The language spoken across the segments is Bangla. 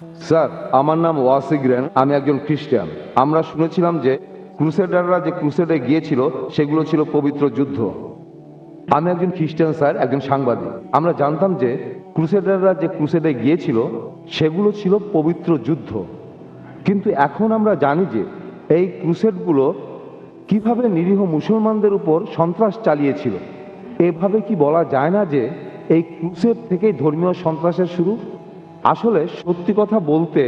স্যার, আমার নাম ওয়াসিগ্রেন, আমি একজন খ্রিস্টান। আমরা শুনেছিলাম যে ক্রুসেডাররা যে ক্রুসেডে গিয়েছিল সেগুলো ছিল পবিত্র যুদ্ধ। আমি একজন খ্রিস্টান স্যার, একজন সাংবাদিক। আমরা জানতাম যে ক্রুসেডাররা যে ক্রুসেডে গিয়েছিল সেগুলো ছিল পবিত্র যুদ্ধ। কিন্তু এখন আমরা জানি যে এই ক্রুসেডগুলো কিভাবে নিরীহ মুসলমানদের উপর সন্ত্রাস চালিয়েছিল। এভাবে কি বলা যায় না যে এই ক্রুসেড থেকেই ধর্মীয় সন্ত্রাসের শুরু? আসলে সত্যি কথা বলতে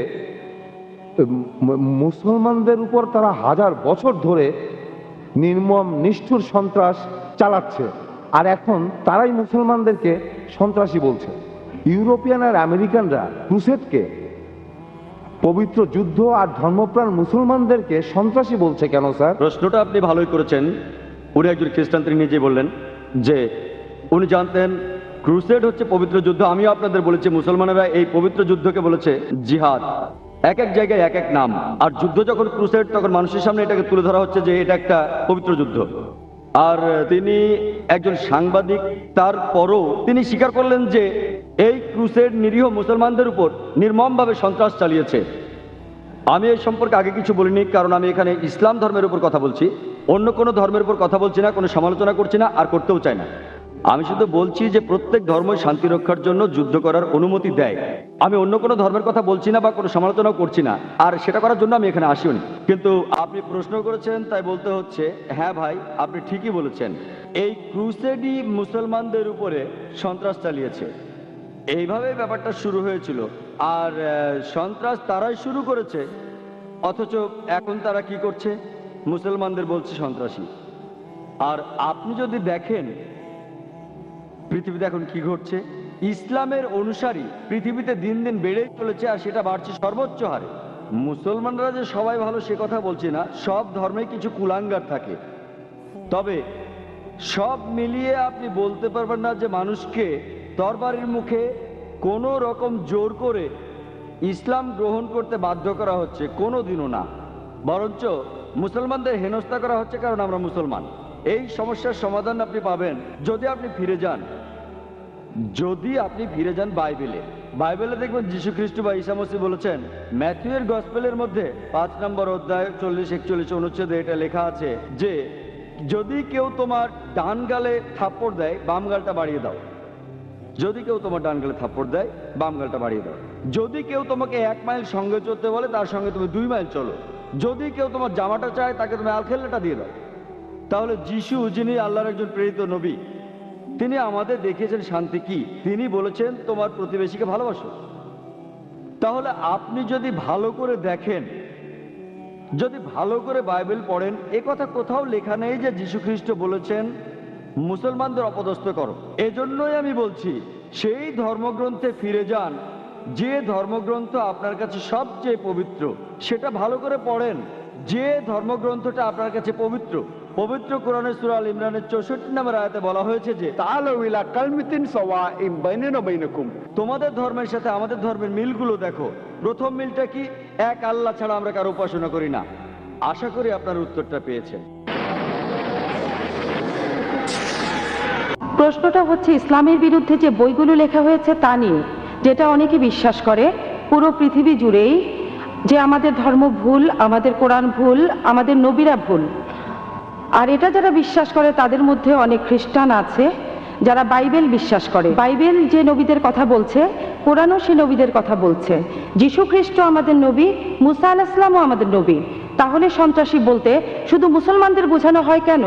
মুসলমানদের উপর তারা হাজার বছর ধরে নির্মম নিষ্ঠুর সন্ত্রাস চালাচ্ছে, আর এখন তারাই মুসলমানদেরকে সন্ত্রাসী বলছে। ইউরোপিয়ান আর আমেরিকানরা ক্রুসেডকে পবিত্র যুদ্ধ আর ধর্মপ্রাণ মুসলমানদেরকে সন্ত্রাসী বলছে কেন স্যার? প্রশ্নটা আপনি ভালোই করেছেন। উনি একজন খ্রিস্টান, তিনি নিজেই বললেন যে উনি জানতেন ক্রুসেড হচ্ছে পবিত্র যুদ্ধ। আমিও আপনাদের বলেছি মুসলমানেরা এই পবিত্র যুদ্ধকে বলেছে জিহাদ। এক এক জায়গায় এক এক নাম। আর যুদ্ধ যখন ক্রুসেড, তখন মানুষের সামনে এটাকে তুলে ধরা হচ্ছে যে এটা একটা পবিত্র যুদ্ধ। আর তিনি একজন সাংবাদিক, তারপরও তিনি স্বীকার করলেন যে এই ক্রুসেড নিরীহ মুসলমানদের উপর নির্মমভাবে সন্ত্রাস চালিয়েছে। আমি এই সম্পর্কে আগে কিছু বলিনি, কারণ আমি এখানে ইসলাম ধর্মের উপর কথা বলছি, অন্য কোনো ধর্মের উপর কথা বলছি না, কোনো সমালোচনা করছি না, আর করতেও চাই না। আমি শুধু বলছি যে প্রত্যেক ধর্মই শান্তি রক্ষার জন্য যুদ্ধ করার অনুমতি দেয়। আমি অন্য কোনো ধর্মের কথা বলছি না বা কোনো সমালোচনাও করছি না, আর সেটা করার জন্য আমি এখানে আসিওনি। কিন্তু আপনি প্রশ্ন করেছেন, তাই বলতে হচ্ছে হ্যাঁ ভাই, আপনি ঠিকই বলেছেন। এই ক্রুসেডই মুসলমানদের উপরে সন্ত্রাস চালিয়েছে। এইভাবে ব্যাপারটা শুরু হয়েছিল। আর সন্ত্রাস তারাই শুরু করেছে, অথচ এখন তারা কি করছে? মুসলমানদের বলছে সন্ত্রাসী। আর আপনি যদি দেখেন পৃথিবীতে এখন কি ঘটছে, ইসলামের অনুসারী পৃথিবীতে দিন দিন বেড়েই চলেছে, আর সেটা বাড়ছে সর্বোচ্চ হারে। মুসলমানরা যে সবাই ভালো সে কথা বলছি না, সব ধর্মে কিছু কুলাঙ্গার থাকে। তবে সব মিলিয়ে আপনি বলতে পারবেন না যে মানুষকে তরবারির মুখে কোনো রকম জোর করে ইসলাম গ্রহণ করতে বাধ্য করা হচ্ছে, কোনো দিনও না। বরঞ্চ মুসলমানদের হেনস্থা করা হচ্ছে কারণ আমরা মুসলমান। এই সমস্যার সমাধান আপনি পাবেন যদি আপনি ফিরে যান বাইবেলে দেখবেন যীশু খ্রিস্ট বা ঈসা মসিহ বলেছেন, ম্যাথিউয়ের গসপেলের মধ্যে 5 নম্বর অধ্যায় 40-41 অনুচ্ছেদে এটা লেখা আছে যে যদি কেউ তোমার ডান গালে থাপ্পড় দেয়, বাম গালটা বাড়িয়ে দাও। যদি কেউ তোমার ডান গালে থাপ্পড় দেয়, বাম গালটা বাড়িয়ে দাও। যদি কেউ তোমাকে 1 মাইল সঙ্গে চলতে বলে, তার সঙ্গে তুমি 2 মাইল চলো। যদি কেউ তোমার জামাটা চায়, তাকে তুমি আলখেল্লাটা দিয়ে দাও। তাহলে যিশু, যিনি আল্লাহর একজন প্রেরিত নবী, তিনি আমাদের দেখিয়েছেন শান্তি কি। তিনি বলেছেন তোমার প্রতিবেশীকে ভালোবাসো। তাহলে আপনি যদি ভালো করে দেখেন, যদি ভালো করে বাইবেল পড়েন, এ কথা কোথাও লেখা নেই যে যীশু খ্রিস্ট বলেছেন মুসলমানদের অপদস্থ করো। এজন্যই আমি বলছি সেই ধর্মগ্রন্থে ফিরে যান, যে ধর্মগ্রন্থ আপনার কাছে সবচেয়ে পবিত্র, সেটা ভালো করে পড়েন। যে ধর্মগ্রন্থটা আপনার কাছে পবিত্র, পবিত্র কোরআনের সূরা আল ইমরানের 64 নম্বর আয়াতে বলা হয়েছে যে তাআলাউ ইলা কালমাতিন সাওয়াইন বাইনানা বাইনাকুম। তোমাদের ধর্মের সাথে আমাদের ধর্মের মিলগুলো দেখো। প্রথম মিলটা কি? এক আল্লাহ ছাড়া আমরা কারো উপাসনা করি না। আশা করি আপনার উত্তরটা পেয়েছেন। প্রশ্নটা হচ্ছে ইসলামের বিরুদ্ধে যে বইগুলো লেখা হয়েছে তা নিয়ে, যেটা অনেকে বিশ্বাস করে পুরো পৃথিবী জুড়েই যে আমাদের ধর্ম ভুল, আমাদের কোরআন ভুল, আমাদের নবীরা ভুল। আর এটা যারা বিশ্বাস করে তাদের মধ্যে অনেক খ্রিস্টান আছে যারা বাইবেল বিশ্বাস করে। বাইবেল যে নবীদের কথা বলছে, কোরআনও সে নবীদের কথা বলছে। যীশু খ্রিস্ট আমাদের নবী, মুসা আলাইহিস সালামও আমাদের নবী। তাহলে সন্ত্রাসী বলতে শুধু মুসলমানদের বোঝানো হয় কেন?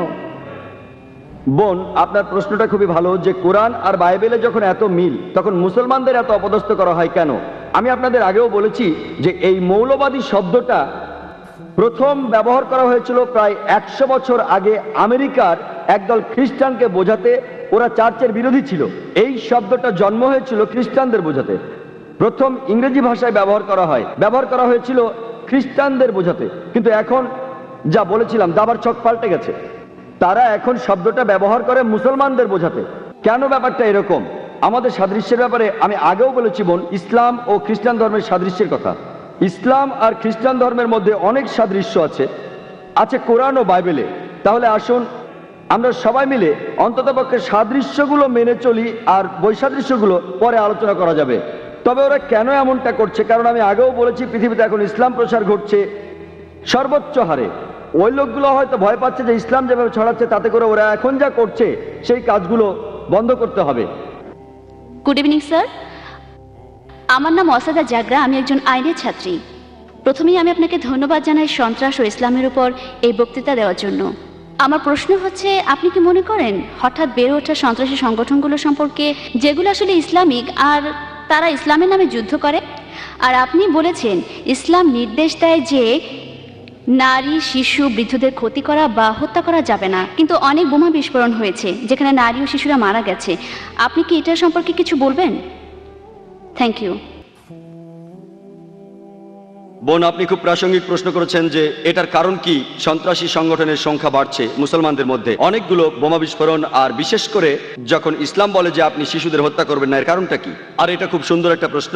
বোন, আপনার প্রশ্নটা খুবই ভালো যে কোরআন আর বাইবেলে যখন এত মিল, তখন মুসলমানদের এত অপদস্থ করা হয় কেন। আমি আপনাদের আগেও বলেছি যে এই মৌলবাদী শব্দটা প্রথম ব্যবহার করা হয়েছিল প্রায় 100 বছর আগে আমেরিকার একদল খ্রিস্টানকে বোঝাতে। ওরা চার্চের বিরোধী ছিল। এই শব্দটা জন্ম হয়েছিল খ্রিস্টানদের বোঝাতে। প্রথম ইংরেজি ভাষায় ব্যবহার করা হয়েছিল খ্রিস্টানদের বোঝাতে। কিন্তু এখন যা বলেছিলাম, দাবার ছক পাল্টে গেছে। তারা এখন শব্দটা ব্যবহার করে মুসলমানদের বোঝাতে। কেন ব্যাপারটা এরকম? আমাদের সাদৃশ্যের ব্যাপারে আমি আগেও বলেছি বোন, ইসলাম ও খ্রিস্টান ধর্মের সাদৃশ্যের কথা। ইসলাম আর খ্রিস্টান ধর্মের মধ্যে অনেক সাদৃশ্য আছে কোরআন ও বাইবেলে। তাহলে আসুন আমরা সবাই মিলে অন্ততপক্ষে সাদৃশ্যগুলো মেনে চলি, আর বৈসাদৃশ্যগুলো পরে আলোচনা করা যাবে। তবে ওরা কেন এমনটা করছে, কারণ আমি আগেও বলেছি পৃথিবীতে এখন ইসলাম প্রসার ঘটছে সর্বোচ্চ হারে। ওই লোকগুলো হয়তো ভয় পাচ্ছে যে ইসলাম যেভাবে ছড়াচ্ছে তাতে করে ওরা এখন যা করছে সেই কাজগুলো বন্ধ করতে হবে। গুড ইভিনিং স্যার, আমার নাম অসাদা জাগরা, আমি একজন আইনের ছাত্রী। প্রথমেই আমি আপনাকে ধন্যবাদ জানাই সন্ত্রাস ও ইসলামের উপর এই বক্তৃতা দেওয়ার জন্য। আমার প্রশ্ন হচ্ছে, আপনি কি মনে করেন হঠাৎ বেড়ে ওঠা সন্ত্রাসী সংগঠনগুলো সম্পর্কে, যেগুলো আসলে ইসলামিক আর তারা ইসলামের নামে যুদ্ধ করে? আর আপনি বলেছেন ইসলাম নির্দেশ দেয় যে নারী, শিশু, বৃদ্ধদের ক্ষতি করা বা হত্যা করা যাবে না, কিন্তু অনেক বোমা বিস্ফোরণ হয়েছে যেখানে নারী ও শিশুরা মারা গেছে। আপনি কি এটার সম্পর্কে কিছু বলবেন? Thank you. বোন, আপনি খুব প্রাসঙ্গিক প্রশ্ন করেছেন যে এটার কারণ কি সন্ত্রাসী সংগঠনের সংখ্যা বাড়ছে মুসলমানদের মধ্যে। অনেকগুলো বোমা বিস্ফোরণ, আর বিশেষ করে যখন ইসলাম বলে যে আপনি শিশুদের হত্যা করবেন না, এর কারণটা কি? আর এটা খুব সুন্দর একটা প্রশ্ন।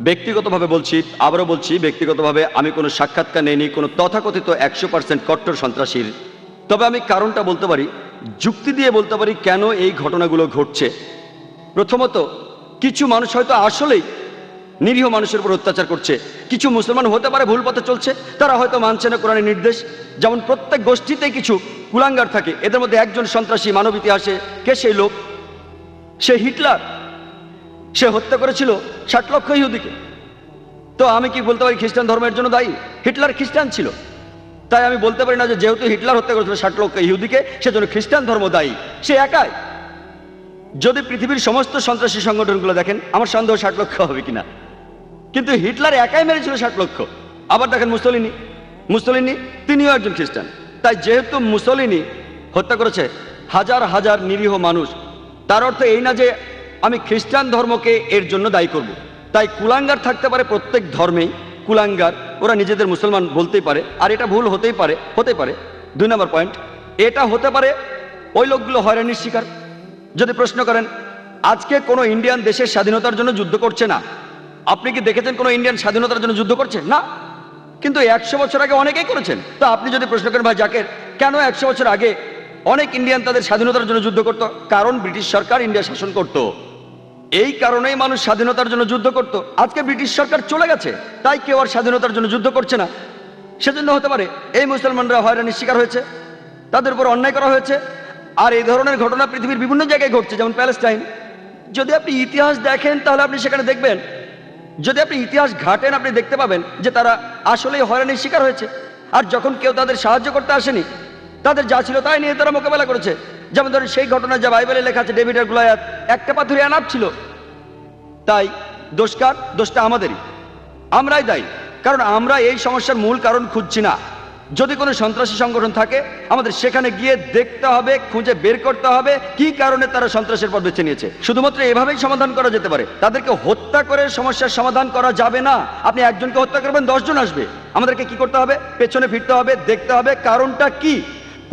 ব্যক্তিগতভাবে বলছি, আবারও বলছি, ব্যক্তিগতভাবে আমি কোনো সাক্ষাৎকার নেইনি কোনো তথাকথিত 100% কট্টর সন্ত্রাসীর। তবে আমি কারণটা বলতে পারি, যুক্তি দিয়ে বলতে পারি কেন এই ঘটনাগুলো ঘটছে। প্রথমত, কিছু মানুষ হয়তো আসলেই নিরীহ মানুষের উপর অত্যাচার করছে। কিছু মুসলমান হতে পারে ভুল পথে চলছে, তারা হয়তো মানছে না কোরআনের নির্দেশ। যেমন প্রত্যেক গোষ্ঠীতেই কিছু কুলাঙ্গার থাকে, এদের মধ্যে একজন সন্ত্রাসী মানব ইতিহাসে। কে সেই লোক? সে হিটলার। সে হত্যা করেছিল 60 লক্ষ ইহুদিকে। তো আমি কি বলতে পারি খ্রিস্টান ধর্মের জন্য দায়ী? হিটলার খ্রিস্টান ছিল, তাই আমি বলতে পারি না যে যেহেতু হিটলার হত্যা করেছিল 60 লক্ষ ইহুদিকে সেজন্য খ্রিস্টান ধর্ম দায়ী। সে একাই। যদি পৃথিবীর সমস্ত সন্ত্রাসী সংগঠনগুলো দেখেন, আমার সন্দেহ 60 লক্ষ হবে কিনা, কিন্তু হিটলার একাই মেরেছিল 60 লক্ষ। আবার দেখেন মুসলিনি তিনিও একজন খ্রিস্টান। তাই যেহেতু মুসলিনি হত্যা করেছে হাজার হাজার নিরীহ মানুষ, তার অর্থ এই না যে আমি খ্রিস্টান ধর্মকে এর জন্য দায়ী করব। তাই কুলাঙ্গার থাকতে পারে প্রত্যেক ধর্মেই, কুলাঙ্গার, ওরা নিজেদের মুসলমান বলতেই পারে, আর এটা ভুল হতে পারে। 2 নম্বর পয়েন্ট, এটা হতে পারে ওই লোকগুলো হয়রানির শিকার। যদি প্রশ্ন করেন আজকে কোনো ইন্ডিয়ান দেশের স্বাধীনতার জন্য যুদ্ধ করছে না, আপনি কি দেখেছেন কোনো ইন্ডিয়ান স্বাধীনতার জন্য যুদ্ধ করছে? না। কিন্তু 100 বছর আগে অনেকেই করেছেন। তো আপনি যদি প্রশ্ন করেন ভাই জাকের, কেন 100 বছর আগে অনেক ইন্ডিয়ান তাদের স্বাধীনতার জন্য যুদ্ধ করত? কারণ ব্রিটিশ সরকার ইন্ডিয়া শাসন করত। এই কারণেই মানুষ স্বাধীনতার জন্য যুদ্ধ করত। আজকে ব্রিটিশ সরকার চলে গেছে, তাই কেউ আর স্বাধীনতার জন্য যুদ্ধ করছে না। সেজন্য হতে পারে এই মুসলমানরা হয়রানির শিকার হয়েছে, তাদের উপর অন্যায় করা হয়েছে। আর এই ধরনের ঘটনা পৃথিবীর বিভিন্ন জায়গায় ঘটছে, যেমন প্যালেস্টাইন। যদি আপনি ইতিহাস দেখেন তাহলে আপনি সেখানে দেখবেন, যদি আপনি ইতিহাস ঘাটেন আপনি দেখতে পাবেন যে তারা আসলেই হয়রানির শিকার হয়েছে। আর যখন কেউ তাদের সাহায্য করতে আসেনি, তাদের যা ছিল তাই নিয়ে তারা মোকাবেলা করেছে। যেমন ধরেন সেই ঘটনা যা বাইবেলে লেখা আছে, ডেভিড আর গোলায়াত, একটা পাথরে আনাপ ছিল। তাই দোষকার, দোষটা আমাদেরই, আমরাই দায়ী, কারণ আমরা এই সমস্যার মূল কারণ খুঁজছি না। যদি কোনো সন্ত্রাসী সংগঠন থাকে আমাদের সেখানে গিয়ে দেখতে হবে, খুঁজে বের করতে হবে কি কারণে তারা সন্ত্রাসের পথ বেছে নিয়েছে। শুধুমাত্র এভাবেই সমাধান করা যেতে পারে। তাদেরকে হত্যা করে সমস্যার সমাধান করা যাবে না। আপনি একজনকে হত্যা করবেন 10 জন আসবে। আমাদেরকে কি করতে হবে? পেছনে ফিরতে হবে, দেখতে হবে কারণটা কি,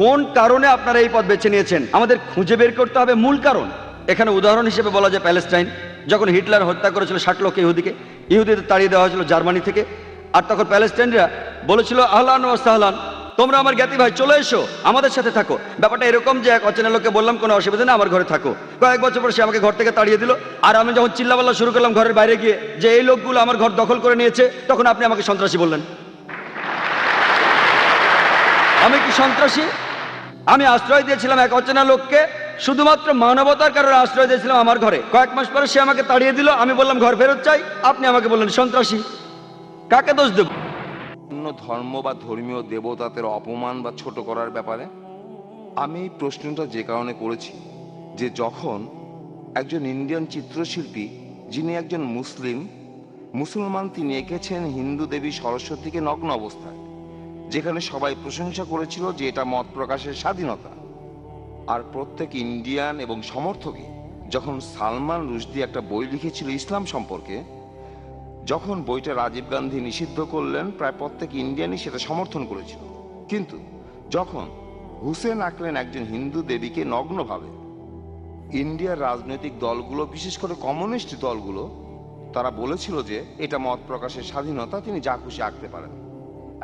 কোন কারণে আপনারা এই পথ বেছে নিয়েছেন। আমাদের খুঁজে বের করতে হবে মূল কারণ। এখানে উদাহরণ হিসেবে বলা যায় প্যালেস্টাইন, যখন হিটলার হত্যা করেছিল 60 লক্ষ ইহুদিদের তাড়িয়ে দেওয়া হয়েছিল জার্মানি থেকে। আর তখন প্যালেস্টাইনরা বলেছিল আহলান ওয়া সাহলান, তোমরা আমার জ্ঞাতি ভাই, চলে এসো, আমাদের সাথে থাকো। ব্যাপারটা এরকম যে এক অচেনা লোককে বললাম কোনো অসুবিধা নেই, আমার ঘরে থাকো। কয়েক বছর পর সে আমাকে ঘর থেকে তাড়িয়ে দিল। আর আমি যখন চিল্লাপাল্লা শুরু করলাম ঘরের বাইরে গিয়ে যে এই লোকগুলো আমার ঘর দখল করে নিয়েছে, তখন আপনি আমাকে সন্ত্রাসী বললেন। আমি কি সন্ত্রাসী? আমি আশ্রয় দিয়েছিলাম এক অচেনা লোককে, শুধুমাত্র মানবতার কারণে আশ্রয় দিয়েছিলাম আমার ঘরে। কয়েক মাস পরে সে আমাকে তাড়িয়ে দিল, আমি বললাম ঘর ফেরত চাই, আপনি আমাকে বললেন সন্ত্রাসী। কাকে দোষ দেব? অন্য ধর্ম বা ধর্মীয় দেবতাদের অপমান বা ছোট করার ব্যাপারে আমি এই প্রশ্নটা যে কারণে করেছি যে যখন একজন ইন্ডিয়ান চিত্রশিল্পী, যিনি একজন মুসলমান, তিনি এঁকেছেন হিন্দু দেবী সরস্বতীকে নগ্ন অবস্থায়, যেখানে সবাই প্রশংসা করেছিল যে এটা মত প্রকাশের স্বাধীনতা। আর প্রত্যেক ইন্ডিয়ান এবং সমর্থকই যখন সালমান রুশদি একটা বই লিখেছিল ইসলাম সম্পর্কে, যখন বইটা রাজীব গান্ধী নিষিদ্ধ করলেন, প্রায় প্রত্যেক ইন্ডিয়ানই সেটা সমর্থন করেছিল। কিন্তু যখন হুসেন আঁকলেন একজন হিন্দু দেবীকে নগ্নভাবে, ইন্ডিয়ার রাজনৈতিক দলগুলো, বিশেষ করে কমিউনিস্ট দলগুলো, তারা বলেছিল যে এটা মত প্রকাশের স্বাধীনতা, তিনি যা খুশি আঁকতে পারেন।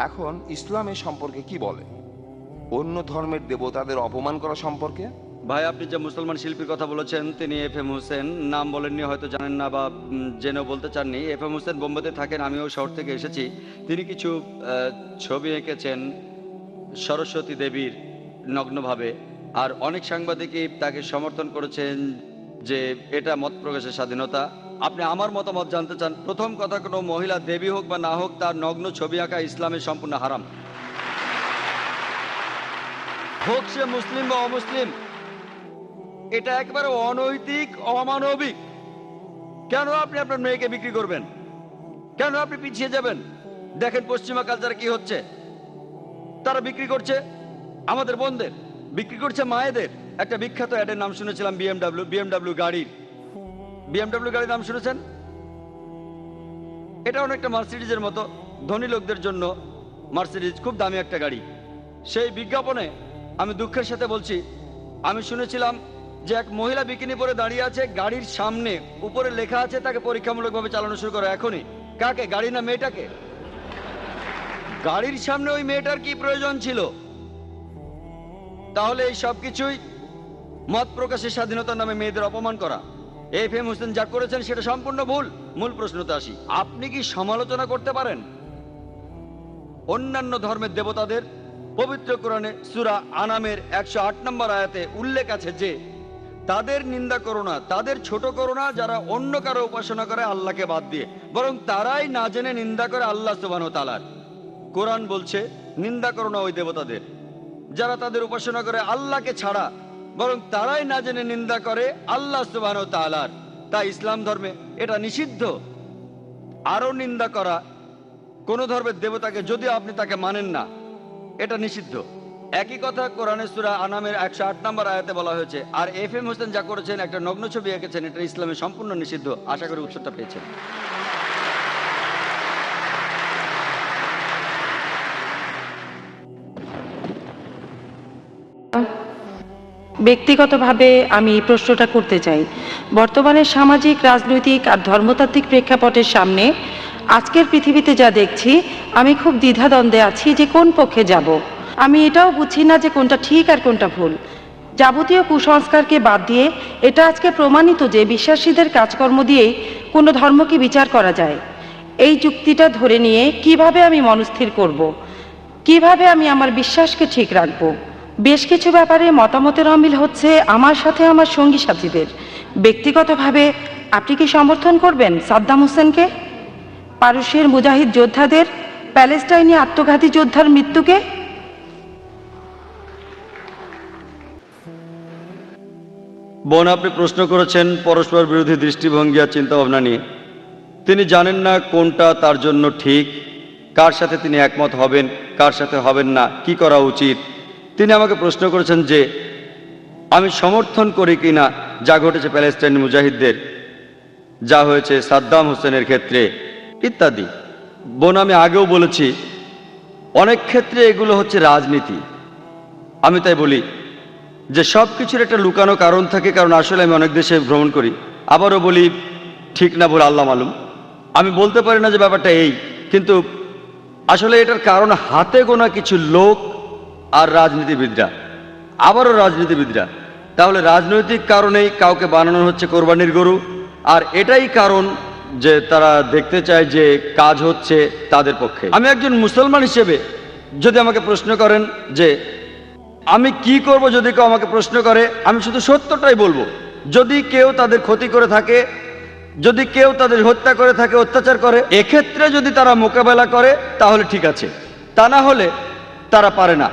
এখন ইসলাম এ সম্পর্কে কি বলে? অন্য ধর্মের দেবতাদের অপমান করা সম্পর্কে ভাই, আপনি যে মুসলমান শিল্পীর কথা বলেছেন তিনি এফ.এম. হোসেন, নাম বলেননি, হয়তো জানেন না বা জেনেও বলতে চাননি। এফ.এম. হোসেন বোম্বেতে থাকেন, আমিও শহর থেকে এসেছি। তিনি কিছু ছবি এঁকেছেন সরস্বতী দেবীর নগ্নভাবে, আর অনেক সাংবাদিকই তাকে সমর্থন করেছেন যে এটা মত প্রকাশের স্বাধীনতা। আপনি আমার মতামত জানতে চান? প্রথম কথা, কোনো মহিলা দেবী হোক বা না হোক, তার নগ্ন ছবি আঁকা ইসলামের সম্পূর্ণ হারাম, হোক সে মুসলিম বা অমুসলিম। এটা একেবারে অনৈতিক, অমানবিক। কেন আপনি আপনার মেয়েকে বিক্রি করবেন? কেন আপনি পিছিয়ে যাবেন? দেখেন পশ্চিমা কালচারে কি হচ্ছে। তারা বিক্রি করছে আমাদের বোনদের, বিক্রি করছে মায়েদের। একটা বিখ্যাত অ্যাডের নাম শুনেছিলাম, বিএমডাব্লিউ গাড়ির নাম শুনেছেন? এটা অনেকটা মার্সিডিজের মতো, ধনী লোকদের জন্য মার্সিডিজ খুব দামি একটা গাড়ি। সেই বিজ্ঞাপনে আমি দুঃখের সাথে বলছি, আমি শুনেছিলাম যে এক মহিলা বিকিনি পরে দাঁড়িয়ে আছে, গাড়ির সামনে উপরে লেখা আছে তাকে পরীক্ষামূলকভাবে চালানো শুরু করো এখনই। কাকে? গাড়ি না মেয়েটাকে? গাড়ির সামনে ওই মেয়েটার কি প্রয়োজন ছিল? তাহলে এই সব কিছুই মত প্রকাশের স্বাধীনতার নামে মেয়েদের অপমান করা। এফ.এম. হোসেন যা করেছেন সেটা সম্পূর্ণ ভুল। মূল প্রশ্নতে আসি, আপনি কি সমালোচনা করতে পারেন অন্যান্য ধর্মের দেবতাদের? পবিত্র কোরআনে সূরা আনামের 108 নম্বর আয়াতে উল্লেখ আছে যে তাদের নিন্দা করো না, তাদের ছোট করো না যারা অন্য কারো উপাসনা করে আল্লাহকে বাদ দিয়ে, বরং তারাই না জেনে নিন্দা করে আল্লাহ সুবহানাহু ওয়া তাআলার। কোরআন বলছে নিন্দা করো না ওই দেবতাদের যারা তাদের উপাসনা করে আল্লাহকে ছাড়া, বরং তারাই না জেনে নিন্দা করে আল্লাহ সুবহানাহু ওয়া তাআলার। তাই ইসলাম ধর্মে এটা নিষিদ্ধ। আরো নিন্দা করা কোন ধর্মের দেবতাকে যদি আপনি তাকে মানেন না, এটা নিষিদ্ধ। একই কথা কোরআনে সূরা আনামের 108 নম্বর আয়াতে বলা হয়েছে। আর এফ.এম. হোসেন যা করেছেন, একটা নগ্ন ছবি এঁকেছেন, এটা ইসলামে সম্পূর্ণ নিষিদ্ধ। আশা করি উত্তরটা পেয়েছেন। ব্যক্তিগতভাবে আমি এই প্রশ্নটা করতে চাই। বর্তমানে সামাজিক, রাজনৈতিক আর ধর্মতাত্ত্বিক প্রেক্ষাপটের সামনে আজকের পৃথিবীতে যা দেখছি, আমি খুব দ্বিধাদ্বন্দ্বে আছি যে কোন পক্ষে যাব। আমি এটাও বুঝছি না যে কোনটা ঠিক আর কোনটা ভুল। যাবতীয় কুসংস্কারকে বাদ দিয়ে এটা আজকে প্রমাণিত যে বিশ্বাসীদের কাজকর্ম দিয়েই কোনো ধর্মকে বিচার করা যায়। এই যুক্তিটা ধরে নিয়ে কিভাবে আমি মনস্থির করব, কিভাবে আমি আমার বিশ্বাসকে ঠিক রাখব? বেশ কিছু ব্যাপারে মতামতের অমিল হচ্ছে আমার সাথে আমার সঙ্গী সাথীদের। ব্যক্তিগতভাবে আপনি কি সমর্থন করবেন সাদ্দাম হোসেনকে, পারস্যের মুজাহিদ যোদ্ধাদের, প্যালেস্টাইনি আত্মঘাতী যোদ্ধার মৃত্যুকে? বোন, আপনি প্রশ্ন করেছেন পরস্পর বিরোধী দৃষ্টিভঙ্গি আর চিন্তা ভাবনা নিয়ে। তিনি জানেন না কোনটা তার জন্য ঠিক, কার সাথে তিনি একমত হবেন, কার সাথে হবেন না, কি করা উচিত। তিনি আমাকে প্রশ্ন করেছেন যে আমি সমর্থন করি কিনা যা ঘটেছে প্যালেস্টাইন মুজাহিদদের, যা হয়েছে সাদ্দাম হোসেনের ক্ষেত্রে ইত্যাদি। বোন, আমি আগেও বলেছি অনেক ক্ষেত্রে এগুলো হচ্ছে রাজনীতি। আমি তাই বলি যে সব কিছুর একটা লুকানো কারণ থাকে, কারণ আসলে আমি অনেক দেশে ভ্রমণ করি। আবারও বলি, ঠিক না ভুল আল্লাহ মালুম। আমি বলতে পারি না যে ব্যাপারটা এই, কিন্তু আসলে এটার কারণ হাতে গোনা কিছু লোক আর রাজনীতিবিদরা, আবারও রাজনীতিবিদরা। তাহলে রাজনৈতিক কারণেই কাউকে বানানো হচ্ছে কোরবানির গরু, আর এটাই কারণ যে তারা দেখতে চায় যে কাজ হচ্ছে তাদের পক্ষে। আমি একজন মুসলমান হিসেবে যদি আমাকে প্রশ্ন করেন যে আমি কি করব, যদি কেউ আমাকে প্রশ্ন করে, আমি শুধু সত্যটাই বলবো। যদি কেউ তাদের ক্ষতি করে থাকে, যদি কেউ তাদের হত্যা করে থাকে, অত্যাচার করে, এক্ষেত্রে যদি তারা মোকাবেলা করে তাহলে ঠিক আছে, তা না হলে তারা পারে না।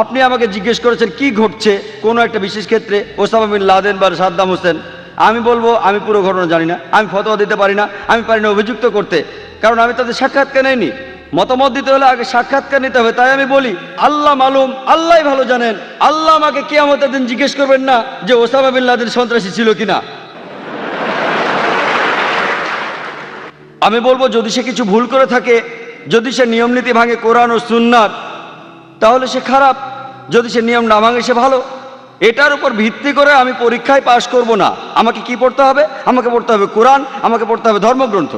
আপনি আমাকে জিজ্ঞেস করেছেন কি ঘটছে কোনো একটা বিশেষ ক্ষেত্রে, ওসামা বিন লাদেন বা সাদ্দাম হোসেন। আমি বলবো আমি পুরো ঘটনা জানি না, আমি ফতোয়া দিতে পারি না, আমি পারি না অভিযুক্ত করতে, কারণ আমি তাদের সাক্ষাৎকার নেইনি। মতামত দিতে হলে আগে সাক্ষাৎকার নিতে হবে। তাই আমি বলি আল্লাহ মালুম, আল্লাহ ভালো জানেন। আল্লাহ আমাকে কিয়ামতের দিন জিজ্ঞেস করবেন না যে ওসামা বিন লাদেন সন্ত্রাসী ছিল কিনা। আমি বলবো যদি সে কিছু ভুল করে থাকে, যদি সে নিয়ম নীতি ভাঙে কোরআন ও সুন্নাত, তাহলে সে খারাপ। যদি সে নিয়ম না ভাঙে সে ভালো। এটার উপর ভিত্তি করে আমি পরীক্ষায় পাশ করব না। আমাকে কি পড়তে হবে? আমাকে পড়তে হবে কোরআন, আমাকে পড়তে হবে ধর্মগ্রন্থ।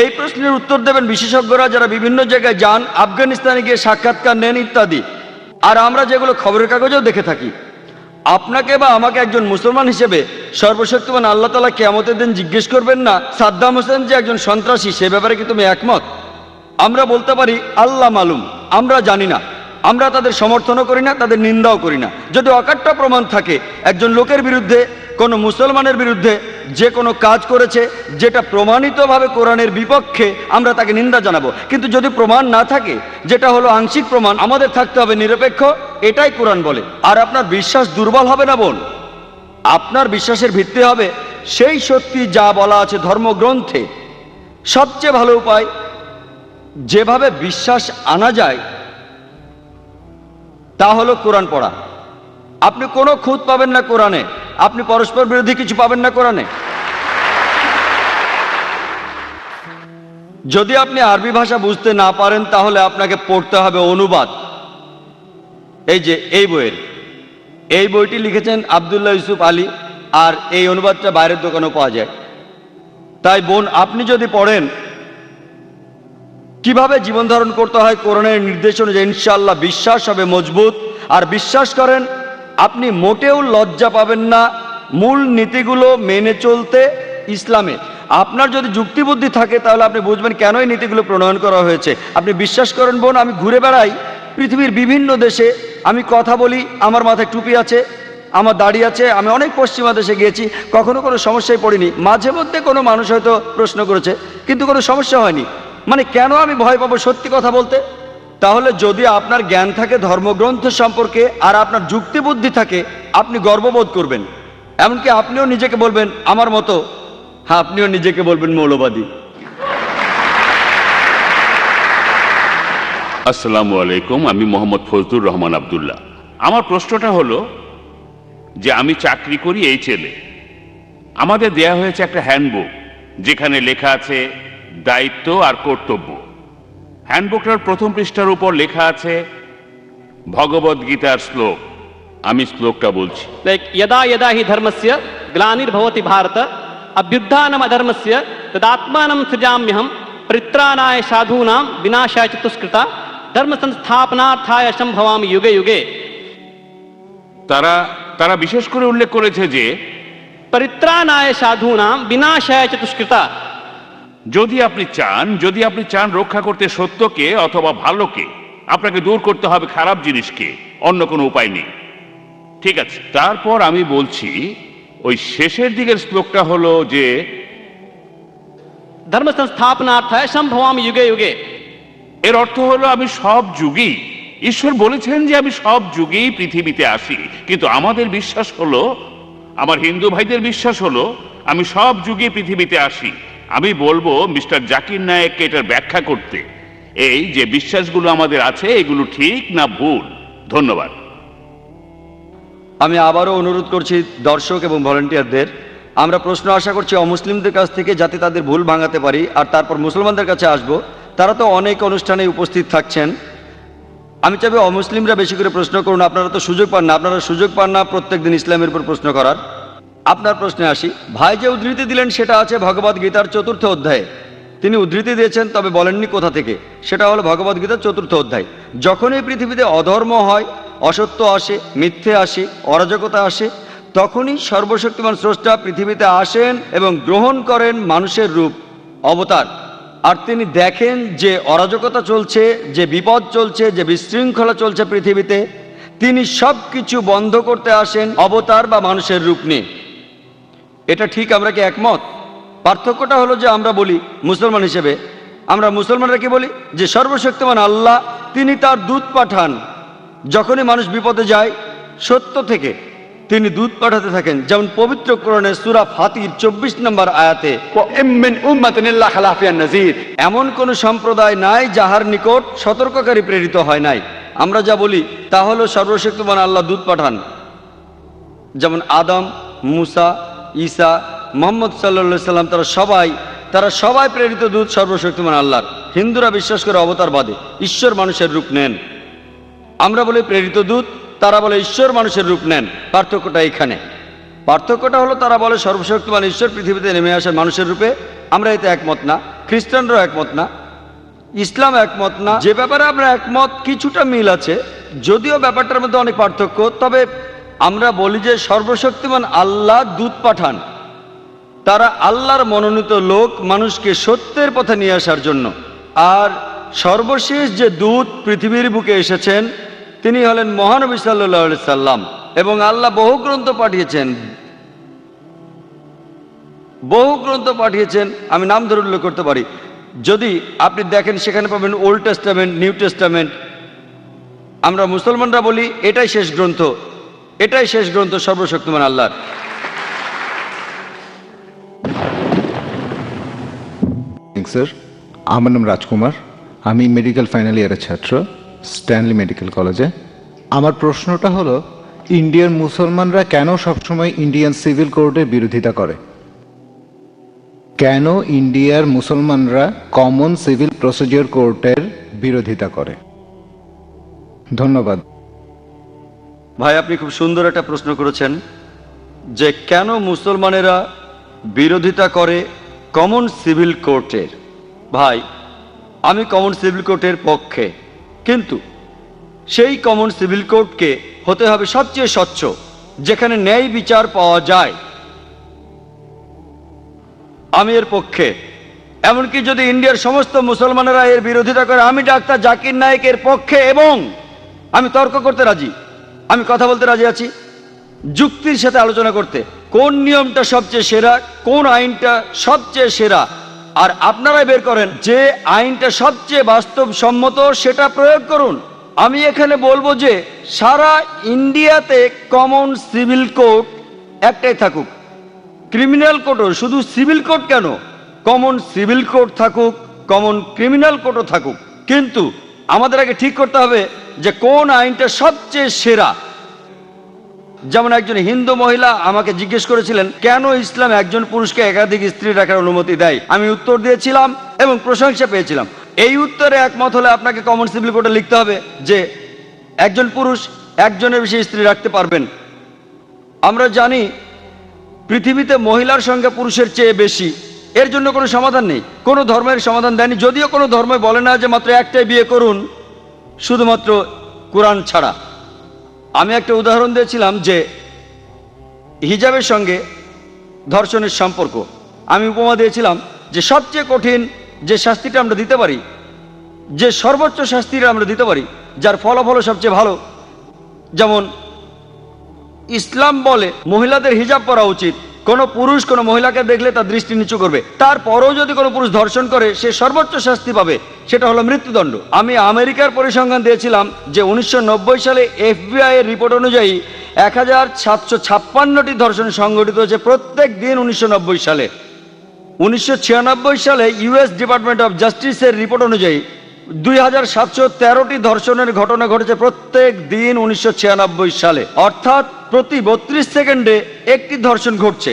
এই প্রশ্নের উত্তর দেবেন বিশেষজ্ঞরা যারা বিভিন্ন জায়গায় যান, আফগানিস্তানে গিয়ে সাক্ষাৎকার নেন ইত্যাদি। আর আমরা যেগুলো খবরের কাগজেও দেখে থাকি, আপনাকে বা আমাকে একজন মুসলমান হিসেবে সর্বশক্তিমান আল্লাহ তাআলা কিয়ামতের দিন জিজ্ঞেস করবেন না সাদ্দাম হোসেন যে একজন সন্ত্রাসী, সে ব্যাপারে কি তুমি একমত? আমরা বলতে পারি আল্লাহ মালুম, আমরা জানি না। আমরা তাদের সমর্থনও করি না, তাদের নিন্দাও করি না। যদি অকাট্য প্রমাণ থাকে একজন লোকের বিরুদ্ধে, কোনো মুসলমানের বিরুদ্ধে যে কোনো কাজ করেছে যেটা প্রমাণিতভাবে কোরআনের বিপক্ষে, আমরা তাকে নিন্দা জানাবো। কিন্তু যদি প্রমাণ না থাকে, যেটা হলো আংশিক প্রমাণ, আমাদের থাকতে হবে নিরপেক্ষ, এটাই কোরআন বলে। আর আপনার বিশ্বাস দুর্বল হবে না বোন, আপনার বিশ্বাসের ভিত্তি হবে সেই সত্যি যা বলা আছে ধর্মগ্রন্থে। সবচেয়ে ভালো উপায় যেভাবে বিশ্বাস আনা যায় তা হলো কোরআন পড়া। আপনি কোনো খুঁত পাবেন না কোরআনে, আপনি পরস্পর বিরোধী কিছু পাবেন না কোরআনে। যদি আপনি আরবি ভাষা বুঝতে না পারেন তাহলে আপনাকে পড়তে হবে অনুবাদ। এই যে এই বইটি লিখেছেন আব্দুল্লাহ ইউসুফ আলী, আর এই অনুবাদটা বাইরের দোকানেও পাওয়া যায়। তাই বোন, আপনি যদি পড়েন কিভাবে জীবন ধারণ করতে হয় কোরআনের নির্দেশ অনুযায়ী, ইনশাআল্লাহ বিশ্বাস হবে মজবুত। আর বিশ্বাস করেন, আপনি মোটেও লজ্জা পাবেন না মূল নীতিগুলো মেনে চলতে ইসলামে। আপনার যদি যুক্তিবুদ্ধি থাকে তাহলে আপনি বুঝবেন কেন এই নীতিগুলো প্রণয়ন করা হয়েছে। আপনি বিশ্বাস করেন বোন, আমি ঘুরে বেড়াই পৃথিবীর বিভিন্ন দেশে, আমি কথা বলি, আমার মাথায় টুপি আছে, আমার দাড়ি আছে, আমি অনেক পশ্চিমা দেশে গিয়েছি, কখনো কোনো সমস্যায় পড়িনি। মাঝে মধ্যে কোনো মানুষ হয়তো প্রশ্ন করেছে, কিন্তু কোনো সমস্যা হয়নি। মানে কেন আমি ভয় পাবো সত্যি কথা বলতে? তাহলে যদি আপনার জ্ঞান থাকে ধর্মগ্রন্থ সম্পর্কে আর আপনার যুক্তিবুদ্ধি থাকে, আপনি গর্ববোধ করবেন। এমনকি আপনিও নিজেকে বলবেন আমার মতো, হ্যাঁ আপনিও নিজেকে বলবেন মৌলবাদী। আসসালামু আলাইকুম, আমি মোহাম্মদ ফজলুর রহমান আব্দুল্লাহ। আমার প্রশ্নটা হলো যে আমি চাকরি করি এই ছেলে, আমাদের দেয়া হয়েছে একটা হ্যান্ডবুক যেখানে লেখা আছে দায়িত্ব আর কর্তব্য। হ্যান্ডবুকটার প্রথম পৃষ্ঠার উপর লেখা আছে ভগবদ গীতার শ্লোক। আমি শ্লোকটা বলছি। यदा यदा हि धर्मस्य ग्लानिर्भवति भारत अभ्युत्थानम् अधर्मस्य तदात्मानं सृजाम्यहं परित्राणाय साधूनां विनाशाय च दुष्कृता धर्म संस्थापनार्थाय संभवामि युगे युगे। তারা বিশেষ করে উল্লেখ করেছে যে परित्राणाय साधूनां विनाशाय च दुष्कृता। যদি আপনি চান রক্ষা করতে সত্যকে অথবা ভালোকে, আপনাকে দূর করতে হবে খারাপ জিনিসকে, অন্য কোনো উপায় নেই। ঠিক আছে, তারপর আমি বলছি ওই শেষের দিকের শ্লোকটা হলো যে धर्म संस्थापनार्थाय संभवामि युगे युगे। এর অর্থ হলো আমি সব যুগেই, ঈশ্বর বলেছেন যে আমি সব যুগেই পৃথিবীতে আসি, কিন্তু আমাদের বিশ্বাস হলো, আমার হিন্দু ভাইদের বিশ্বাস হলো আমি সব যুগে পৃথিবীতে আসি। আমি বলবো মিস্টার জাকির নায়েককে এটার ব্যাখ্যা করতে, এই যে বিশ্বাসগুলো আমাদের আছে এগুলো ঠিক না ভুল। ধন্যবাদ। আমি আবারও অনুরোধ করছি দর্শক এবং ভলেন্টিয়ারদের, আমরা প্রশ্ন আশা করছি অমুসলিমদের কাছ থেকে, যাতে তাদের ভুল ভাঙাতে পারি। আর তারপর মুসলমানদের কাছে আসব, তারা তো অনেক অনুষ্ঠানে উপস্থিত থাকছেন। আমি চাইবো অমুসলিমরা বেশি করে প্রশ্ন করুন, আপনারা তো সুযোগ পান না প্রত্যেকদিন ইসলামের উপর প্রশ্ন করার। আপনার প্রশ্নে আসি। ভাই যে উদ্ধৃতি দিলেন সেটা আছে ভগবদ গীতার 4th অধ্যায়ে। তিনি উদ্ধৃতি দিয়েছেন, তবে বলেননি কোথা থেকে। সেটা হলো ভগবদ গীতার 4th অধ্যায়। যখনই পৃথিবীতে অধর্ম হয়, অসত্য আসে, মিথ্যে আসে, অরাজকতা আসে, তখনই সর্বশক্তিমান স্রষ্টা পৃথিবীতে আসেন এবং গ্রহণ করেন মানুষের রূপ, অবতার। আর তিনি দেখেন যে অরাজকতা চলছে, যে বিপদ চলছে, যে বিশৃঙ্খলা চলছে পৃথিবীতে, তিনি সব কিছু বন্ধ করতে আসেন অবতার বা মানুষের রূপ নিয়ে। এটা ঠিক, আমরা কি একমত? পার্থক্যটা হলো যে আমরা বলি মুসলমান হিসেবে, আমরা মুসলমানরা কি বলি যে সর্বশক্তিমান আল্লাহ তিনি তার দূত পাঠান। যখনই মানুষ বিপদে যায় সত্য থেকে তিনি দূত পাঠাতে থাকেন। যেমন পবিত্র কোরআনে সূরা ফাতির 24 নম্বর আয়াতে, وإن من أمة إلا خلا فيها النذير। এমন কোন সম্প্রদায় নাই যাহার নিকট সতর্ককারী প্রেরিত হয় নাই। আমরা যা বলি তা হলো সর্বশক্তিমান আল্লাহ দূত পাঠান। যেমন আদম, মুসা, ঈসা, মুহাম্মদ সাল্লাল্লাহু সাল্লাম, তারা সবাই প্রেরিত দূত সর্বশক্তিমান আল্লাহর। হিন্দুরা বিশ্বাস করে অবতারবাদে ঈশ্বর মানুষের রূপ নেন। আমরা বলি প্রেরিত দূত, তারা বলে ঈশ্বর মানুষের রূপ নেন। পার্থক্যটা এখানে। পার্থক্যটা হলো তারা বলে সর্বশক্তিমান ঈশ্বর পৃথিবীতে নেমে আসেন মানুষের রূপে। আমরা এতে একমত না, খ্রিস্টানরাও একমত না, ইসলাম একমত না। যে ব্যাপারে আমরা একমত কিছুটা মিল আছে, যদিও ব্যাপারটার মধ্যে অনেক পার্থক্য, তবে আমরা বলি যে সর্বশক্তিমান আল্লাহ দূত পাঠান, তারা আল্লাহর মনোনীত লোক মানুষকে সত্যের পথে নিয়ে আসার জন্য। আর সর্বশেষ যে দূত পৃথিবীর বুকে এসেছেন তিনি হলেন মহানবী সাল্লাল্লাহু আলাইহি সাল্লাম। এবং আল্লাহ বহু গ্রন্থ পাঠিয়েছেন, আমি নাম ধরে উল্লেখ করতে পারি। যদি আপনি দেখেন সেখানে পাবেন ওল্ড টেস্টামেন্ট, নিউ টেস্টামেন্ট। আমরা মুসলমানরা বলি এটাই শেষ গ্রন্থ সর্বশক্তিমান আল্লাহর। স্যার, আমার নাম রাজকুমার, আমি মেডিকেল ফাইনাল ইয়ারের ছাত্র, স্ট্যানলি মেডিকেল কলেজে। আমার প্রশ্নটা হলো, ইন্ডিয়ার মুসলমানরা কেন সবসময় ইন্ডিয়ান সিভিল কোডের বিরোধিতা করে? কেন ইন্ডিয়ার মুসলমানরা কমন সিভিল প্রসিডিওর কোর্টের বিরোধিতা করে? ধন্যবাদ। ভাই, আপনি খুব সুন্দর একটা প্রশ্ন করেছেন যে কেন মুসলমানেরা বিরোধিতা করে কমন সিভিল কোর্টের। ভাই, আমি কমন সিভিল কোর্টের পক্ষে, কিন্তু সেই কমন সিভিল কোর্টকে হতে হবে সবচেয়ে স্বচ্ছ, যেখানে ন্যায় বিচার পাওয়া যায়। আমি এর পক্ষে। এমনকি যদি ইন্ডিয়ার সমস্ত মুসলমানেরা এর বিরোধিতা করে, আমি ডাক্তার জাকির নায়েকের পক্ষে, এবং আমি তর্ক করতে রাজি, আমি কথা বলতে রাজি আছি, যুক্তির সাথে আলোচনা করতে, কোন নিয়মটা সবচেয়ে সেরা, কোন আইনটা সবচেয়ে সেরা। আর আপনারাই বের করেন যে আইনটা সবচেয়ে বাস্তবসম্মত, সেটা প্রয়োগ করুন। আমি এখানে বলবো যে সারা ইন্ডিয়াতে কমন সিভিল কোড একটাই থাকুক। ক্রিমিনাল কোডও, শুধু সিভিল কোড কেন, কমন সিভিল কোড থাকুক, কমন ক্রিমিনাল কোডও থাকুক। কিন্তু আমাদের আগে ঠিক করতে হবে যে কোন আইনটা সবচেয়ে সেরা। যেমন একজন হিন্দু মহিলা আমাকে জিজ্ঞেস করেছিলেন কেন ইসলাম একজন পুরুষকে একাধিক স্ত্রী রাখার অনুমতি দেয়। আমি উত্তর দিয়েছিলাম এবং প্রশংসা পেয়েছিলাম। এই উত্তরে একমত হলে আপনাকে কমন সিভিল কোডে লিখতে হবে যে একজন পুরুষ একজনের বেশি স্ত্রী রাখতে পারবেন। আমরা জানি পৃথিবীতে মহিলার সংখ্যা পুরুষের চেয়ে বেশি, এর জন্য কোনো সমাধান নেই, কোনো ধর্মের সমাধান দেয়নি। যদিও কোনো ধর্ম বলে না যে মাত্র একটাই বিয়ে করুন, শুধুমাত্র কোরআন ছাড়া। আমি একটা উদাহরণ দিয়েছিলাম যে হিজাবের সঙ্গে ধর্ষণের সম্পর্ক। আমি উপমা দিয়েছিলাম যে সবচেয়ে কঠিন যে শাস্তিটা আমরা দিতে পারি, যে সর্বোচ্চ শাস্তিটা আমরা দিতে পারি, যার ফলাফল সবচেয়ে ভালো, যেমন ইসলাম বলে মহিলাদের হিজাব পরা উচিত। কোনো পুরুষ কোনো মহিলাকে দেখলে তার দৃষ্টি নিচু করবে, তারপরেও যদি কোনো পুরুষ ধর্ষণ করে সে সর্বোচ্চ শাস্তি পাবে, সেটা হলো মৃত্যুদণ্ড। আমি আমেরিকার পরিসংখ্যান দিয়েছিলাম যে 1990 সালে FBI এর রিপোর্ট অনুযায়ী 1756টি ধর্ষণ সংঘটিত হয়েছে প্রত্যেক দিন 1990 সালে। 1996 সালে US ডিপার্টমেন্ট অফ জাস্টিসের রিপোর্ট অনুযায়ী 2713টি ধর্ষণের ঘটনা ঘটেছে প্রত্যেক দিন 1996 সালে। অর্থাৎ প্রতি 32 সেকেন্ডে একটি ধর্ষণ ঘটছে।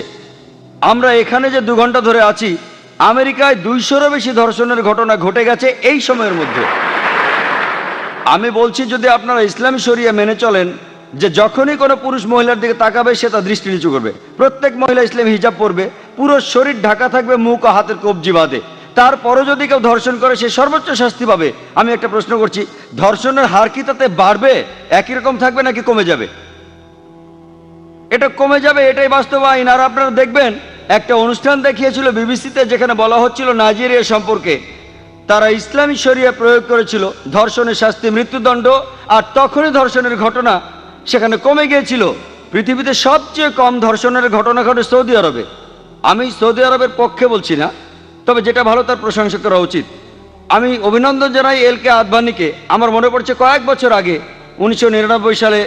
আমরা এখানে যে 2 ঘন্টা ধরে আছি, আমেরিকায় 200-এরও বেশি ধর্ষণের ঘটনা ঘটে গেছে এই সময়ের মধ্যে। আমি বলছি যদি আপনারা ইসলামী শরিয়া মেনে চলেন যে যখনই কোনো পুরুষ মহিলার দিকে তাকাবে সে তার দৃষ্টি নিচু করবে, প্রত্যেক মহিলা ইসলামী হিজাব পরবে, পুরো শরীর ঢাকা থাকবে, মুখ ও হাতের কবজি বাঁধে, তারপরও যদি কেউ ধর্ষণ করে সে সর্বোচ্চ শাস্তি পাবে। আমি একটা প্রশ্ন করছি, ধর্ষণের হার কি তাতে বাড়বে, একই রকম থাকবে নাকি কমে যাবে? এটা কমে যাবে, এটাই বাস্তব আইন। আর আপনারা দেখবেন একটা অনুষ্ঠান দেখিয়েছিল বিবিসিতে, যেখানে বলা হচ্ছিল নাইজেরিয়া সম্পর্কে। তারা ইসলামী শরিয়া প্রয়োগ করেছিল, ধর্ষণের শাস্তি মৃত্যুদণ্ড, আর তখনই ধর্ষণের ঘটনা সেখানে কমে গিয়েছিল। পৃথিবীতে সবচেয়ে কম ধর্ষণের ঘটনা ঘটে সৌদি আরবে। আমি সৌদি আরবের পক্ষে বলছি না, তবে যেটা ভালো তার প্রশংসা করা উচিত। আমি অভিনন্দন জানাই LK আদভানিকে। আমার মনে পড়ছে কয়েক বছর আগে 1999 সালে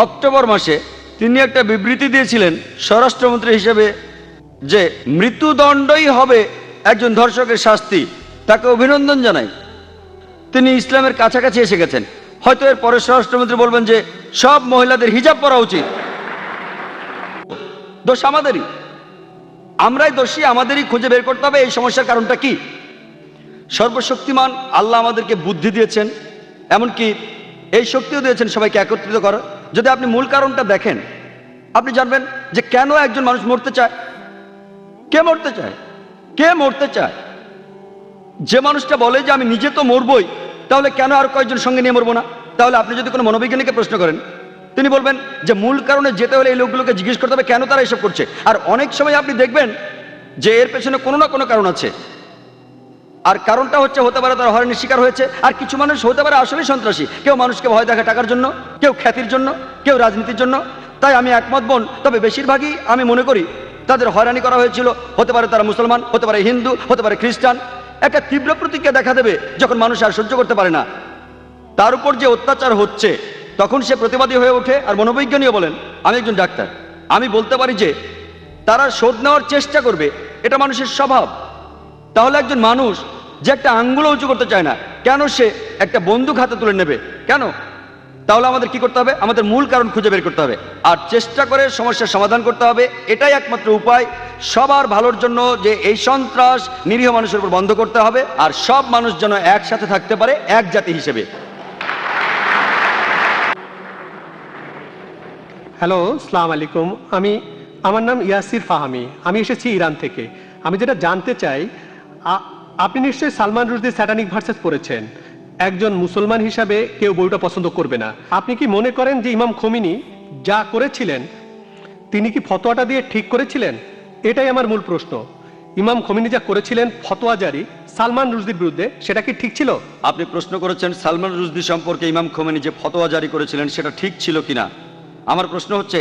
অক্টোবর মাসে তিনি একটা বিবৃতি দিয়েছিলেন স্বরাষ্ট্রমন্ত্রী হিসেবে যে মৃত্যুদণ্ডই হবে একজন ধর্ষকের শাস্তি। তাকে অভিনন্দন জানাই, তিনি ইসলামের কাছাকাছি এসে গেছেন। হয়তো এর পরে স্বরাষ্ট্রমন্ত্রী বলবেন যে সব মহিলাদের হিজাব পরা উচিত। দোষ আমাদেরই, আমরাই দোষী, আমাদেরই খুঁজে বের করতে হবে এই সমস্যার কারণটা কি। সর্বশক্তিমান আল্লাহ আমাদেরকে বুদ্ধি দিয়েছেন, এমনকি এই শক্তিও দিয়েছেন সবাইকে একত্রিত করার। যদি আপনি মূল কারণটা দেখেন, আপনি জানবেন যে কেন একজন মানুষ মরতে চায়। কে মরতে চায়? কে মরতে চায়? যে মানুষটা বলে যে আমি নিজে তো মরবই, তাহলে কেন আর কয়েকজন সঙ্গে নিয়ে মরবো না? তাহলে আপনি যদি কোনো মনোবিজ্ঞানীকে প্রশ্ন করেন তিনি বলবেন যে মূল কারণে যেতে হলে এই লোকগুলোকে জিজ্ঞেস করতে হবে কেন তারা এসব করছে। আর অনেক সময় আপনি দেখবেন যে এর পেছনে কোনো না কোনো কারণ আছে, আর কারণটা হতে পারে তারা হয়রানির শিকার হয়েছে, আর কিছু মানুষ হতে পারে আসলে সন্ত্রাসী, কেউ মানুষকে ভয় দেখা টাকার জন্য, কেউ খ্যাতির জন্য, কেউ রাজনীতির জন্য। তাই আমি একমত বোন, তবে বেশিরভাগই আমি মনে করি তাদের হয়রানি করা হয়েছিল। হতে পারে তারা মুসলমান, হতে পারে হিন্দু, হতে পারে খ্রিস্টান। একটা তীব্র প্রতিক্রিয়া দেখা দেবে যখন মানুষ আর সহ্য করতে পারে না, তার উপর যে অত্যাচার হচ্ছে, তখন সে প্রতিবাদী হয়ে ওঠে। আর মনোবিজ্ঞানীও বলেন, আমি একজন ডাক্তার, আমি বলতে পারি যে তারা শোধ নেওয়ার চেষ্টা করবে, এটা মানুষের স্বভাব। তাহলে একজন মানুষ যে একটা আঙ্গুলও উঁচু করতে চায় না, কেন সে একটা বন্দুক হাতে তুলে নেবে কেন? তাহলে আমাদের কি করতে হবে? আমাদের মূল কারণ খুঁজে বের করতে হবে আর চেষ্টা করে সমস্যার সমাধান করতে হবে। এটাই একমাত্র উপায় সবার ভালোর জন্য, যে এই সন্ত্রাস নিরীহ মানুষের উপর বন্ধ করতে হবে আর সব মানুষ যেন একসাথে থাকতে পারে এক জাতি হিসেবে। হ্যালো, আসসালামু আলাইকুম। আমার নাম ইয়াসির ফাহামি, আমি এসেছি ইরান থেকে। আমি যেটা জানতে চাই, আপনি নিশ্চয়ই সালমান রুশদির স্যাটানিক ভার্সেস পড়েছেন। একজন মুসলমান হিসাবে কেউ বইটা পছন্দ করবে না। আপনি কি মনে করেন যে ইমাম খোমেনি যা করেছিলেন তিনি কি ফতোয়াটা দিয়ে ঠিক করেছিলেন? এটাই আমার মূল প্রশ্ন। ইমাম খোমেনি যা করেছিলেন ফতোয়া জারি সালমান রুশদির বিরুদ্ধে, সেটা কি ঠিক ছিল? আপনি প্রশ্ন করেছেন সালমান রুশদি সম্পর্কে ইমাম খোমেনি যে ফতোয়া জারি করেছিলেন সেটা ঠিক ছিল কিনা। আমার প্রশ্ন হচ্ছে,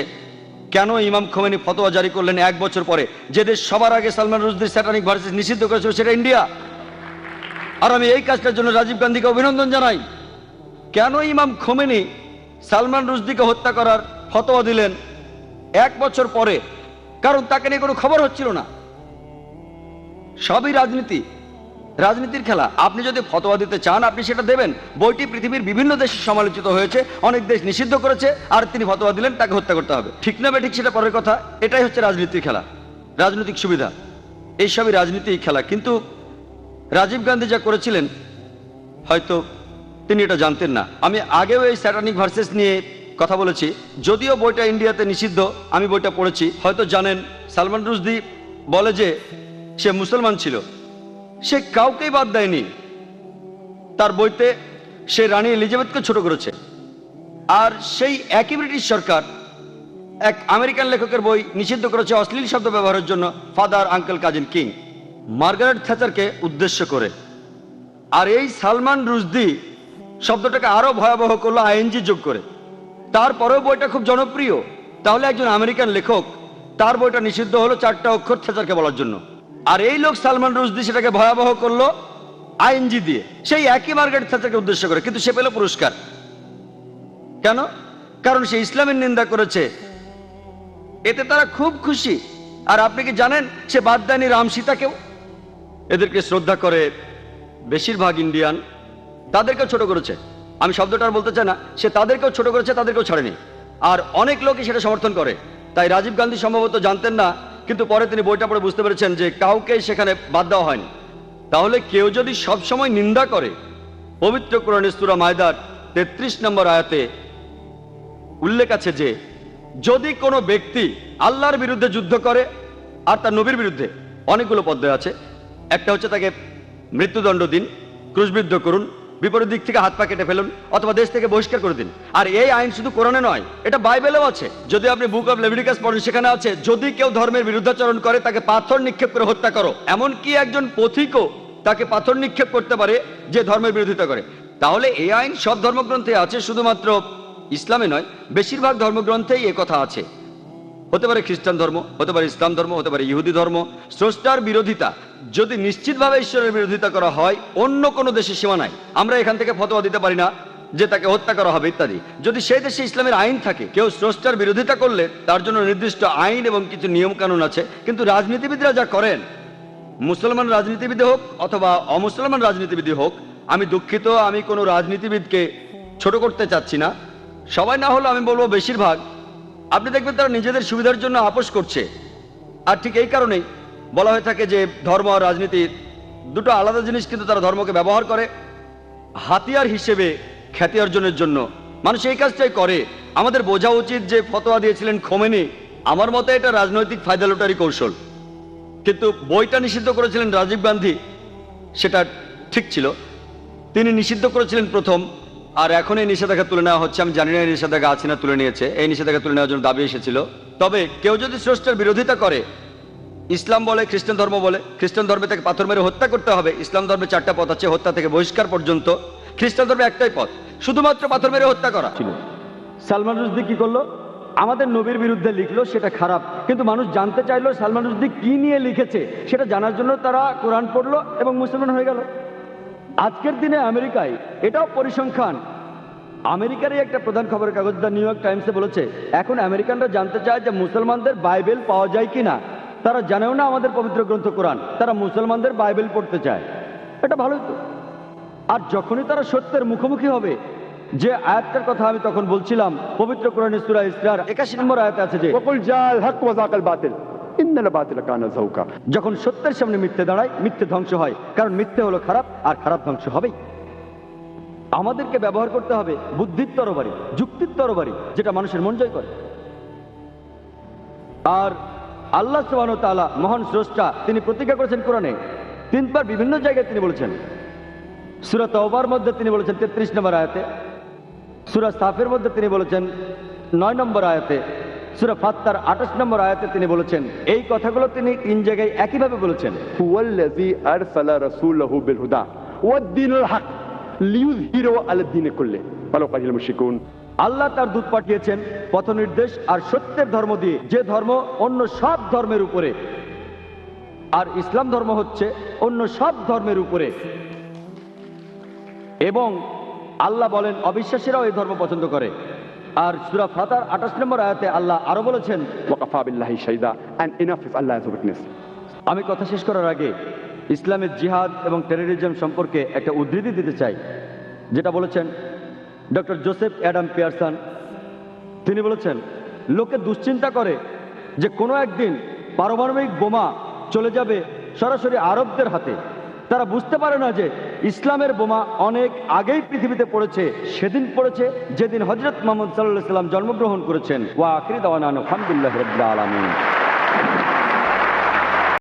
কেন ইমাম খোমেনি ফতোয়া জারি করলেন 1 বছর পরে, যে দেশ সবার আগে সালমান রুশদির স্যাটানিক ভার্সেস নিষিদ্ধ করেছিল সেটা ইন্ডিয়া। আর আমি এই কাজটার জন্য রাজীব গান্ধীকে অভিনন্দন জানাই। কেন ইমাম খোমেনি সালমান রুশদিকে হত্যা করার ফতোয়া দিলেন 1 বছর পরে? কারণ তাকে নিয়ে কোনো খবর হচ্ছিল না। সবই রাজনীতির খেলা। আপনি যদি ফতোয়া দিতে চান আপনি সেটা দেবেন। বইটি পৃথিবীর বিভিন্ন দেশে সমালোচিত হয়েছে, অনেক দেশ নিষিদ্ধ করেছে, আর তিনি ফতোয়া দিলেন তাকে হত্যা করতে হবে। ঠিক না ঠিক সেটা পরের কথা। এটাই হচ্ছে রাজনীতির খেলা, রাজনৈতিক সুবিধা, এইসবই রাজনীতির খেলা। কিন্তু রাজীব গান্ধী যা করেছিলেন হয়তো তিনি এটা জানতেন না। আমি আগেও এই স্যাটানিক ভার্সেস নিয়ে কথা বলেছি, যদিও বইটা ইন্ডিয়াতে নিষিদ্ধ, আমি বইটা পড়েছি। হয়তো জানেন সালমান রুশদি বলে যে সে মুসলমান ছিল, সে কাউকেই বাদ দেয়নি। তার বইতে সে রানী এলিজাবেথকে ছোট করেছে। আর সেই একই ব্রিটিশ সরকার এক আমেরিকান লেখকের বই নিষিদ্ধ করেছে অশ্লীল শব্দ ব্যবহারের জন্য, father uncle cousin king, Margaret থ্যাচারকে উদ্দেশ্য করে। আর এই সালমান রুশদি শব্দটাকে আরো ভয়াবহ করলো আইএনজি যোগ করে। তারপরেও বইটা খুব জনপ্রিয়। তাহলে একজন আমেরিকান লেখক, তার বইটা নিষিদ্ধ হলো 4টা অক্ষর থ্যাচারকে বলার জন্য, আর এই লোক সালমান রুশদি সেটাকে ভয়াবহ করলো আইএনজি দিয়ে, সেই একই মার্গারেট থ্যাচারকে উদ্দেশ্য করে। কিন্তু সে পেল পুরস্কার কেন? কারণ সে ইসলামের নিন্দা করেছে। এতে তারা খুব খুশি। আর আপনি কি জানেন সে বাদ দেয়নি রাম সীতাকেও? এদেরকে শ্রদ্ধা করে বেশিরভাগ ইন্ডিয়ান, তাদেরকেও ছোট করেছে। আমি শব্দটা আর বলতে চাই না, সে তাদেরকেও ছোট করেছে, তাদেরকেও ছাড়েনি। আর অনেক লোকই সেটা সমর্থন করে। তাই রাজীব গান্ধী সম্ভবত জানতেন না, কিন্তু পরে তিনি বইটা পড়ে বুঝতে পেরেছেন যে কাউকে সেখানে বাদ দেওয়া হয়নি। তাহলে কেউ যদি সবসময় নিন্দা করে, পবিত্র কোরআনের সূরা মায়দার 33 নম্বর আয়াতে উল্লেখ আছে যে যদি কোনো ব্যক্তি আল্লাহর বিরুদ্ধে যুদ্ধ করে আর তার নবীর বিরুদ্ধে, অনেকগুলো পদ্ধতি আছে। একটা হচ্ছে তাকে মৃত্যুদণ্ড দিন, ক্রুশবিদ্ধ করুন, বিপরীত দিক থেকে হাত পা কেটে ফেলুন, অথবা দেশ থেকে বহিষ্কার করে দিন। আর এই আইন শুধু কোরআনে নয়, এটা বাইবেলেও আছে। যদি আপনি বুক অফ লেভিটিকাস পড়েন, সেখানে আছে যদি কেউ ধর্মের বিরুদ্ধাচরণ করে তাকে পাথর নিক্ষেপ করে হত্যা করো। এমনকি একজন পথিকও তাকে পাথর নিক্ষেপ করতে পারে যে ধর্মের বিরোধিতা করে। তাহলে এই আইন সব ধর্মগ্রন্থে আছে, শুধুমাত্র ইসলামে নয়, বেশিরভাগ ধর্মগ্রন্থেই এ কথা আছে। হতে পারে খ্রিস্টান ধর্ম, হতে পারে ইসলাম ধর্ম, হতে পারে ইহুদি ধর্ম। স্রষ্টার বিরোধিতা যদি নিশ্চিতভাবে ঈশ্বরের বিরোধিতা করা হয়, অন্য কোনো দেশে সীমা নাই। আমরা এখান থেকে ফতোয়া দিতে পারি না যে তাকে হত্যা করা হবে ইত্যাদি। যদি সেই দেশে ইসলামের আইন থাকে, কেউ স্রষ্টার বিরোধিতা করলে তার জন্য নির্দিষ্ট আইন এবং কিছু নিয়ম কানুন আছে। কিন্তু রাজনীতিবিদরা যা করেন, মুসলমান রাজনীতিবিদ হোক অথবা অমুসলমান রাজনীতিবিদ হোক, আমি দুঃখিত, আমি কোনো রাজনীতিবিদকে ছোট করতে চাচ্ছি না, সবাই না হলে আমি বলবো বেশিরভাগ, আপনি দেখবেন তারা নিজেদের সুবিধার জন্য আপোষ করছে। আর ঠিক এই কারণেই বলা হয়ে থাকে যে ধর্ম আর রাজনীতি দুটো আলাদা জিনিস, কিন্তু তারা ধর্মকে ব্যবহার করে হাতিয়ার হিসেবে খ্যাতি অর্জনের জন্য। মানুষ এই কাজটাই করে। আমাদের বোঝা উচিত যে ফতোয়া দিয়েছিলেন খোমেনি, আমার মতে এটা রাজনৈতিক ফায়দা লুটারি কৌশল। কিন্তু বইটা নিষিদ্ধ করেছিলেন রাজীব গান্ধী, সেটা ঠিক ছিল। তিনি নিষিদ্ধ করেছিলেন প্রথম, আর এখন এই নিষেধাজ্ঞা তুলে নেওয়া হচ্ছে। আমি জানি না এই নিষেধাজ্ঞা আছে না তুলে নিয়েছে। এই নিষেধাজ্ঞা তুলে নেওয়ার জন্য দাবি এসেছিল। তবে কেউ যদি স্রষ্টার বিরোধিতা করে, ইসলাম বলে, খ্রিস্টান ধর্ম বলে, খ্রিস্টান ধর্মে তাকে পাথর মেরে হত্যা করতে হবে। ইসলাম ধর্মে 4টা পথ আছে, হত্যা থেকে বহিষ্কার পর্যন্ত। খ্রিস্টান ধর্মে একটাই পথ, শুধুমাত্র পাথর মেরে হত্যা করা ছিল। সালমান রুশদি কি করলো? আমাদের নবীর বিরুদ্ধে লিখলো, সেটা খারাপ, কিন্তু মানুষ জানতে চাইলো সালমান রুশদি কি নিয়ে লিখেছে সেটা জানার জন্য তারা কোরআন পড়লো এবং মুসলমান হয়ে গেল। আজকের দিনে আমেরিকায় এটাও পরিসংখ্যান, আমেরিকারই একটা প্রধান খবরের কাগজ দ্য নিউ ইয়র্ক টাইমসে বলেছে এখন আমেরিকানরা জানতে চায় যে মুসলমানদের বাইবেল পাওয়া যায় কিনা। তারা জানেও না আমাদের পবিত্র গ্রন্থ কোরআন, তারা মুসলমানদের বাইবেল পড়তে চায়। এটা ভালোই তো। আর যখনই তারা সত্যের মুখোমুখি হবে, যে আয়াতটার কথা আমি তখন বলছিলাম, পবিত্র কোরআনের সূরা ইসরার 81 নম্বর আয়াতে আছে যে وقل جاء الحق وزهق الباطل إن الباطل كان زهوقا। যখন সত্যের সামনে মিথ্যে দাঁড়ায়, মিথ্যে ধ্বংস হয়, কারণ মিথ্যে হলো খারাপ আর খারাপ ধ্বংস হবেই। আমাদেরকে ব্যবহার করতে হবে বুদ্ধির তরবারি, যুক্তির তরবারি, যেটা মানুষের মন জয় করে। আর আল্লাহ সুবহানাহু ওয়া তাআলা মহান স্রষ্টা, তিনি প্রতিজ্ঞা করেছেন কোরআনে 3 বার বিভিন্ন জায়গায় তিনি বলেছেন। সূরা তাওবার মধ্যে তিনি বলেছেন 33 নম্বর আয়াতে, সূরা সাফের মধ্যে তিনি বলেছেন 9 নম্বর আয়াতে, সূরা ফাত্তার 28 নম্বর আয়াতে তিনি বলেছেন। এই কথাগুলো তিনি 3 জায়গায় একইভাবে বলেছেন। هو الذي أرسل رسوله بالهدى والدين الحق ليظهره على الدين كله ولو كره المشركون। আল্লাহ তার দূত পাঠিয়েছেন পথ নির্দেশ আর সত্যের ধর্ম দিয়ে, যে ধর্ম অন্য সব ধর্মের উপরে, আর ইসলাম ধর্ম হচ্ছে অন্য সব ধর্মের উপরে। এবং আল্লাহ বলেন অবিশ্বাসীরাও এই ধর্ম পছন্দ করে। আর সূরা ফাতার 28 নম্বর আয়াতে আল্লাহ আরো বলেছেন وكفى بالله شهيدا and enough is Allah as a witness। আমি কথা শেষ করার আগে ইসলামের জিহাদ এবং টেররিজম সম্পর্কে একটা উদ্ধৃতি দিতে চাই, যেটা বলেছেন ডক্টর জোসেফ অ্যাডাম পিয়ারসন। তিনি বলেছেন লোকে দুশ্চিন্তা করে যে কোনো একদিন পারমাণবিক বোমা চলে যাবে সরাসরি আরবদের হাতে। তারা বুঝতে পারে না যে ইসলামের বোমা অনেক আগেই পৃথিবীতে পড়েছে, সেদিন পড়েছে যেদিন হযরত মুহাম্মদ সাল্লাল্লাহু আলাইহি ওয়াসাল্লাম জন্মগ্রহণ করেছেন। ওয়া আখিরি দাওয়ানা আলহামদুলিল্লাহি রাব্বিল আলামিন।